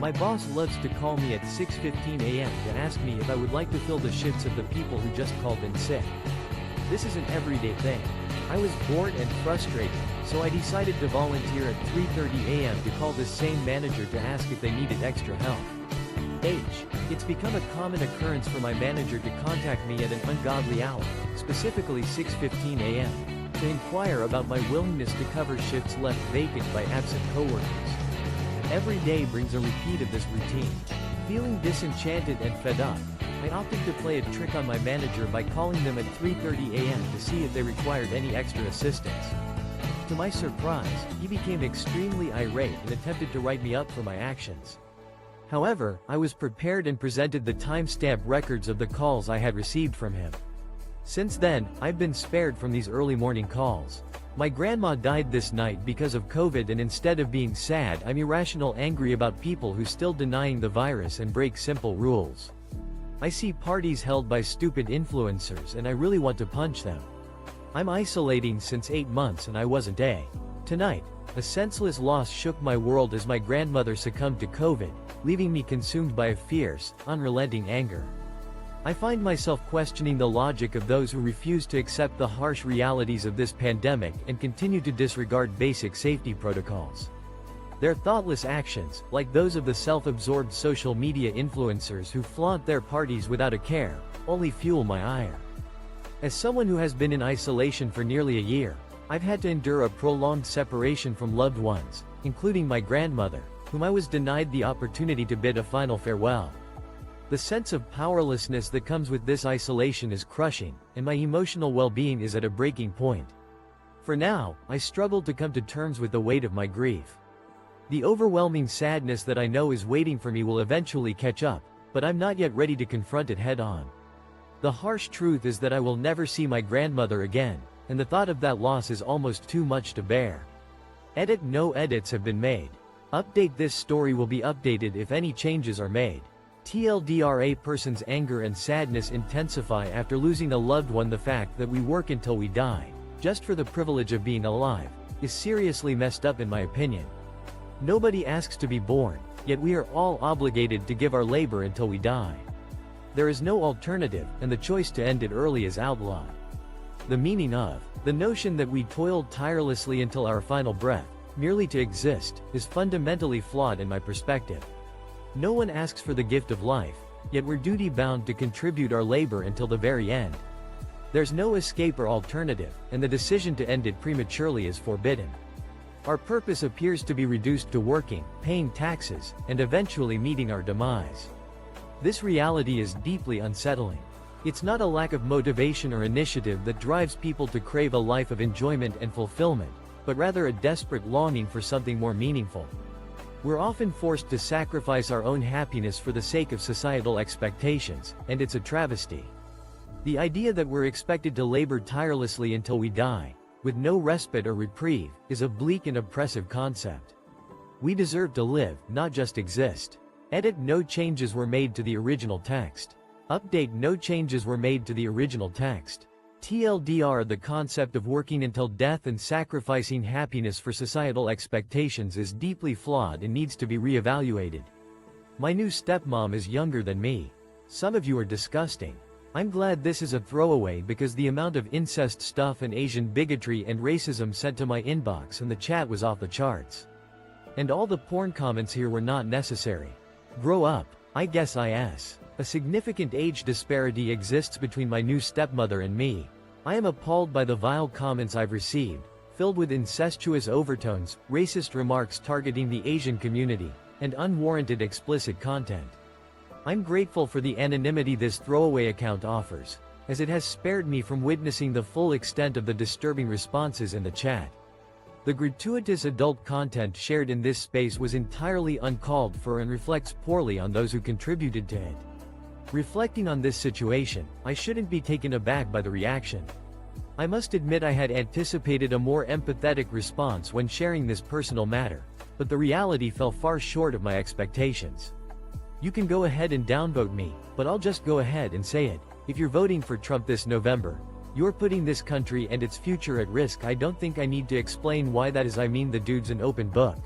My boss loves to call me at 6:15 a.m. to ask me if I would like to fill the shifts of the people who just called in sick. This is an everyday thing. I was bored and frustrated, so I decided to volunteer at 3:30 a.m. to call this same manager to ask if they needed extra help. It's become a common occurrence for my manager to contact me at an ungodly hour, specifically 6:15 a.m., to inquire about my willingness to cover shifts left vacant by absent coworkers. Every day brings a repeat of this routine. Feeling disenchanted and fed up, I opted to play a trick on my manager by calling them at 3:30 a.m. to see if they required any extra assistance. To my surprise, he became extremely irate and attempted to write me up for my actions. However, I was prepared and presented the timestamp records of the calls I had received from him. Since then, I've been spared from these early morning calls. My grandma died this night because of COVID, and instead of being sad, I'm irrational angry about people who still denying the virus and break simple rules. I see parties held by stupid influencers and I really want to punch them. I'm isolating since 8 months and I wasn't a. Tonight, a senseless loss shook my world as my grandmother succumbed to COVID, leaving me consumed by a fierce, unrelenting anger. I find myself questioning the logic of those who refuse to accept the harsh realities of this pandemic and continue to disregard basic safety protocols. Their thoughtless actions, like those of the self-absorbed social media influencers who flaunt their parties without a care, only fuel my ire. As someone who has been in isolation for nearly a year, I've had to endure a prolonged separation from loved ones, including my grandmother, whom I was denied the opportunity to bid a final farewell. The sense of powerlessness that comes with this isolation is crushing, and my emotional well-being is at a breaking point. For now, I struggle to come to terms with the weight of my grief. The overwhelming sadness that I know is waiting for me will eventually catch up, but I'm not yet ready to confront it head-on. The harsh truth is that I will never see my grandmother again, and the thought of that loss is almost too much to bear. Edit: no edits have been made. Update: this story will be updated if any changes are made. TLDR: a person's anger and sadness intensify after losing a loved one. The fact that we work until we die, just for the privilege of being alive, is seriously messed up in my opinion. Nobody asks to be born, yet we are all obligated to give our labor until we die. There is no alternative, and the choice to end it early is outlawed. The meaning of the notion that we toiled tirelessly until our final breath, merely to exist, is fundamentally flawed in my perspective. No one asks for the gift of life, yet we're duty-bound to contribute our labor until the very end. There's no escape or alternative, and the decision to end it prematurely is forbidden. Our purpose appears to be reduced to working, paying taxes, and eventually meeting our demise. This reality is deeply unsettling. It's not a lack of motivation or initiative that drives people to crave a life of enjoyment and fulfillment, but rather a desperate longing for something more meaningful. We're often forced to sacrifice our own happiness for the sake of societal expectations, and it's a travesty. The idea that we're expected to labor tirelessly until we die, with no respite or reprieve, is a bleak and oppressive concept. We deserve to live, not just exist. Edit: no changes were made to the original text. Update: no changes were made to the original text. TLDR: the concept of working until death and sacrificing happiness for societal expectations is deeply flawed and needs to be re-evaluated. My new stepmom is younger than me. Some of you are disgusting. I'm glad this is a throwaway because the amount of incest stuff and Asian bigotry and racism sent to my inbox and the chat was off the charts. And all the porn comments here were not necessary. Grow up, I guess. A significant age disparity exists between my new stepmother and me. I am appalled by the vile comments I've received, filled with incestuous overtones, racist remarks targeting the Asian community, and unwarranted explicit content. I'm grateful for the anonymity this throwaway account offers, as it has spared me from witnessing the full extent of the disturbing responses in the chat. The gratuitous adult content shared in this space was entirely uncalled for and reflects poorly on those who contributed to it. Reflecting on this situation, I shouldn't be taken aback by the reaction. I must admit I had anticipated a more empathetic response when sharing this personal matter, but the reality fell far short of my expectations. You can go ahead and downvote me, but I'll just go ahead and say it. If you're voting for Trump this November, you're putting this country and its future at risk. I don't think I need to explain why that is. I mean, the dude's an open book.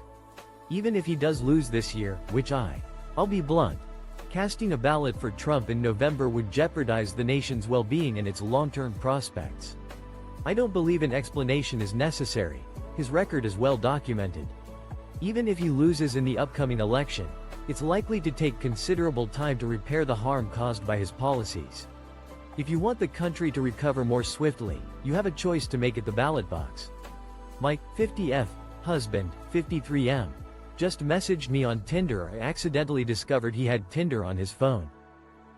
Even if he does lose this year, which I I'll be blunt. Casting a ballot for Trump in November would jeopardize the nation's well-being and its long-term prospects. I don't believe an explanation is necessary. His record is well documented. Even if he loses in the upcoming election, it's likely to take considerable time to repair the harm caused by his policies. If you want the country to recover more swiftly, you have a choice to make at the ballot box. My 50F husband, 53M, just messaged me on Tinder. I accidentally discovered he had Tinder on his phone.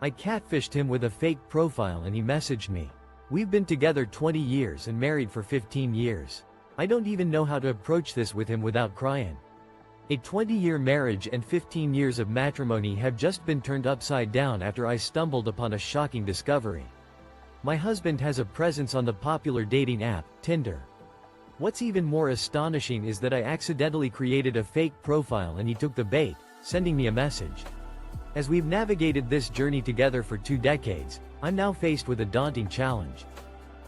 I catfished him with a fake profile and he messaged me. We've been together 20 years and married for 15 years. I don't even know how to approach this with him without crying. A 20-year marriage and 15 years of matrimony have just been turned upside down after I stumbled upon a shocking discovery. My husband has a presence on the popular dating app, Tinder. What's even more astonishing is that I accidentally created a fake profile and he took the bait, sending me a message. As we've navigated this journey together for 2 decades, I'm now faced with a daunting challenge.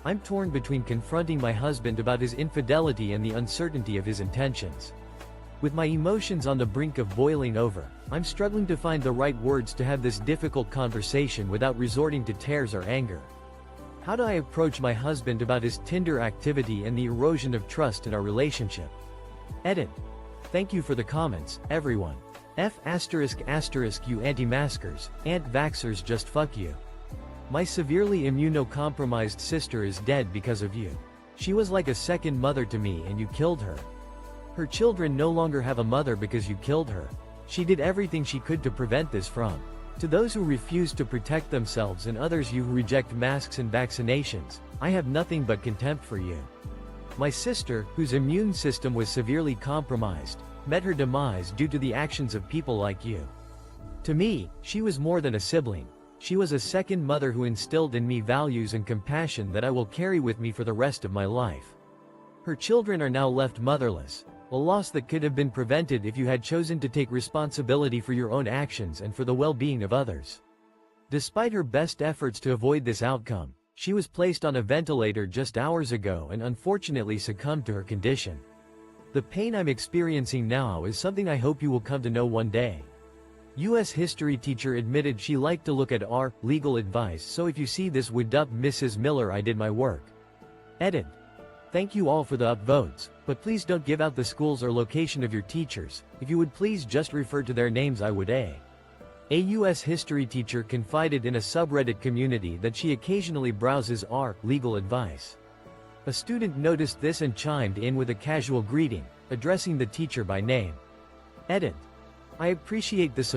I'm torn between confronting my husband about his infidelity and the uncertainty of his intentions. With my emotions on the brink of boiling over, I'm struggling to find the right words to have this difficult conversation without resorting to tears or anger. How do I approach my husband about his Tinder activity and the erosion of trust in our relationship? Edit. Thank you for the comments, everyone. F*** you anti-maskers, anti-vaxxers, just fuck you. My severely immunocompromised sister is dead because of you. She was like a second mother to me and you killed her. Her children no longer have a mother because you killed her. She did everything she could to prevent this from. To those who refuse to protect themselves and others you who reject masks and vaccinations, I have nothing but contempt for you. My sister, whose immune system was severely compromised, met her demise due to the actions of people like you. To me, she was more than a sibling. She was a second mother who instilled in me values and compassion that I will carry with me for the rest of my life. Her children are now left motherless, a loss that could have been prevented if you had chosen to take responsibility for your own actions and for the well-being of others. Despite her best efforts to avoid this outcome, she was placed on a ventilator just hours ago and unfortunately succumbed to her condition. The pain I'm experiencing now is something I hope you will come to know one day. U.S. history teacher admitted she liked to look at our legal advice, so if you see this, would up Mrs. Miller, I did my work. Edit. Thank you all for the upvotes, but please don't give out the schools or location of your teachers. If you would please just refer to their names. I would. A U.S. history teacher confided in a subreddit community that she occasionally browses our legal advice. A student noticed this and chimed in with a casual greeting, addressing the teacher by name. Edit. I appreciate the support.